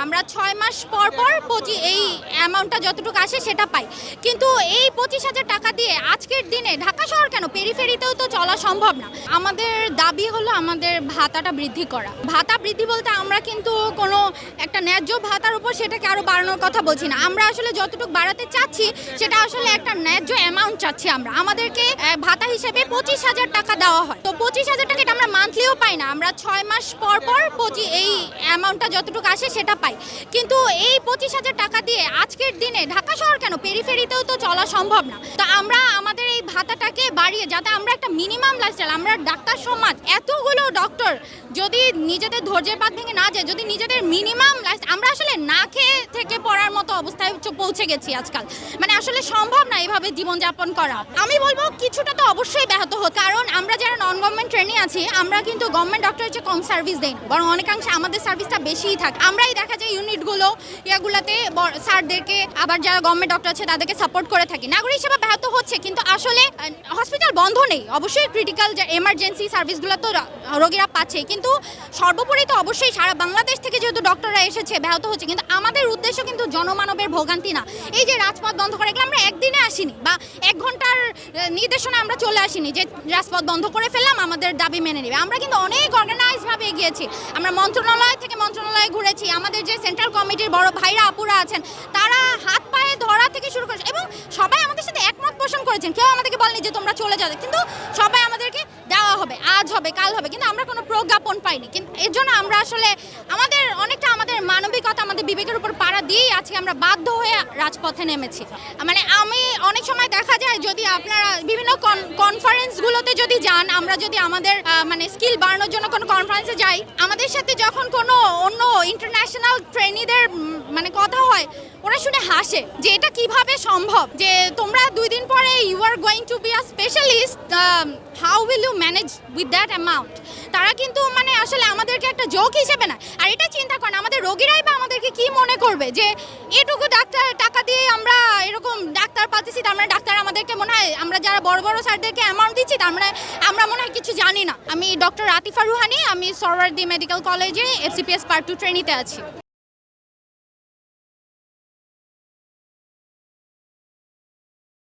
আমরা 6 মাস পর পর এই অ্যামাউন্টটা যতটুকু আসে সেটা পাই, কিন্তু এই 25,000 টাকা দিয়ে আজকের দিনে ঢাকা শহর কেন পেরিফেরিতেও তো চলা সম্ভব না। আমাদের দাবি হলো আমাদের ভাতাটা বৃদ্ধি করা। ভাতা বৃদ্ধি বলতে আমরা কিন্তু কোনো একটা ন্যায্য ভাতার উপর সেটাকে আরো বাড়ানোর কথা বলছি না। আমরা আসলে যতটুকু বাড়াতে চাচ্ছি সেটা আসলে একটা ন্যায্য অ্যামাউন্ট চাচ্ছি। আমাদেরকে ভাতা হিসেবে 25,000 টাকা দেওয়া হয়, তো 25,000 টাকা এটা আমরা মান্থলিও পাই না, আমরা 6 মাস পর পর এই অ্যামাউন্টটা যতটুকু আসে সেটা পাই, কিন্তু এই 25,000 টাকা দিয়ে আজকের দিনে ঢাকা শহর কেন পেরিফেরিতেও তো চলা সম্ভব না। তো আমরা আমাদের এই ভাতাটাকে বাড়িয়ে যাতে আমরা একটা মিনিমাম লাইফস্টাইল, আমরা ডাক্তার সমাজ এতগুলো ডক্টর যদি নিজেদের ধৈর্যের বাঁধ ভেঙে না যায়, যদি নিজেদের মিনিমাম লাইফ, আমরা আসলে না খেয়ে থেকে পড়ার মতো অবস্থায় পৌঁছে গেছি আজকাল। মানে আসলে সম্ভব না এভাবে জীবনযাপন করা। আমি বলবো কিছুটা তো অবশ্যই ব্যাহত হোক, কারণ আমরা যারা নন গভর্নমেন্ট ট্রেনিং আছি আমরা কিন্তু গভর্নমেন্ট ডক্টরের চেয়ে কম সার্ভিস দেই না, বরং অনেকাংশে আমাদের সার্ভিসটা বেশিই থাকে। আমরাই দেখা যায় ইউনিটগুলো ইয়াগুলাতে স্যারদেরকে, আবার যারা গভর্নমেন্ট ডক্টর আছে তাদেরকে সাপোর্ট করে থাকি। নাগরিক সেবা ব্যাহত হচ্ছে, কিন্তু আসলে হসপিটাল বন্ধ নেই, অবশ্যই ক্রিটিক্যাল যে এমার্জেন্সি সার্ভিসগুলো তো রোগীরা পাচ্ছে, কিন্তু সর্বোপরি তো অবশ্যই সারা বাংলাদেশ থেকে যেহেতু ডক্টররা এসেছে ব্যাহত হচ্ছে। কিন্তু আমাদের উদ্দেশ্য কিন্তু জনমানবের ভোগান্তি না। এই যে রাজপথ বন্ধ করে গেলে আমরা একদিনে আসিনি বা 1 ঘন্টার নির্দেশনা আমরা চলে আসিনি যে রাজপথ বন্ধ করে ফেললাম আমাদের দাবি মেনে নেবে। আমরা কিন্তু অনেক অর্গানাইজভাবে এগিয়েছি। আমরা মন্ত্রণালয় থেকে মন্ত্রণালয়ে ঘুরেছি, আমাদের যে সেন্ট্রাল কমিটির বড় ভাইরা আপুরা আছেন তারা হাত পায়ে ধরা থেকে শুরু করেছে এবং সবাই আমাদের সাথে একমত পোষণ করেছেন। কেউ আমাদেরকে বলেনি যে তোমরা চলে যাবে, কিন্তু সবাই আমাদেরকে দেওয়া হবে, আজ হবে, কাল হবে, কিন্তু আমরা কোনো প্রজ্ঞাপন পাইনি। কিন্তু এর জন্য আমরা আসলে আমাদের মানবিকতা, আমাদের বিবেকের উপর পাড়া দিয়েই আজকে আমরা বাধ্য হয়ে রাজপথে নেমেছি। মানে আমি অনেক সময় দেখা যায় যদি আপনারা বিভিন্ন কনফারেন্সগুলোতে যদি যান, আমরা যদি আমাদের মানে স্কিল বাড়ানোর জন্য কোনো কনফারেন্সে যাই, আমাদের সাথে যখন কোনো অন্য ইন্টারন্যাশনাল ট্রেনিদের মানে কথা হয়, ওরা শুনে হাসে যে এটা কিভাবে সম্ভব, যে তোমরা 2 দিন পরে you are going to be a specialist, how will you manage with that amount. তারা কিন্তু মানে আসলে আমাদেরকে একটা জোক হিসেবে না, আর এটা চিন্তা করেন আমাদের রোগীরাই বা আমাদেরকে কি মনে করবে যে এটুকু ডাক্তার টাকা দিয়ে আমরা এরকম ডাক্তার পাচ্ছি, তার মানে ডাক্তার আমাদেরকে মনে হয় আমরা যারা বড় বড় স্যারদেরকে অ্যামাউন্ট দিচ্ছি তার মানে আমরা মনে হয় কিছু জানি না। আমি ডক্টর আতিফা রুহানি, আমি সরওয়ার্দী মেডিকেল কলেজে FCPS পার্ট 2 ট্রেনিতে আছি।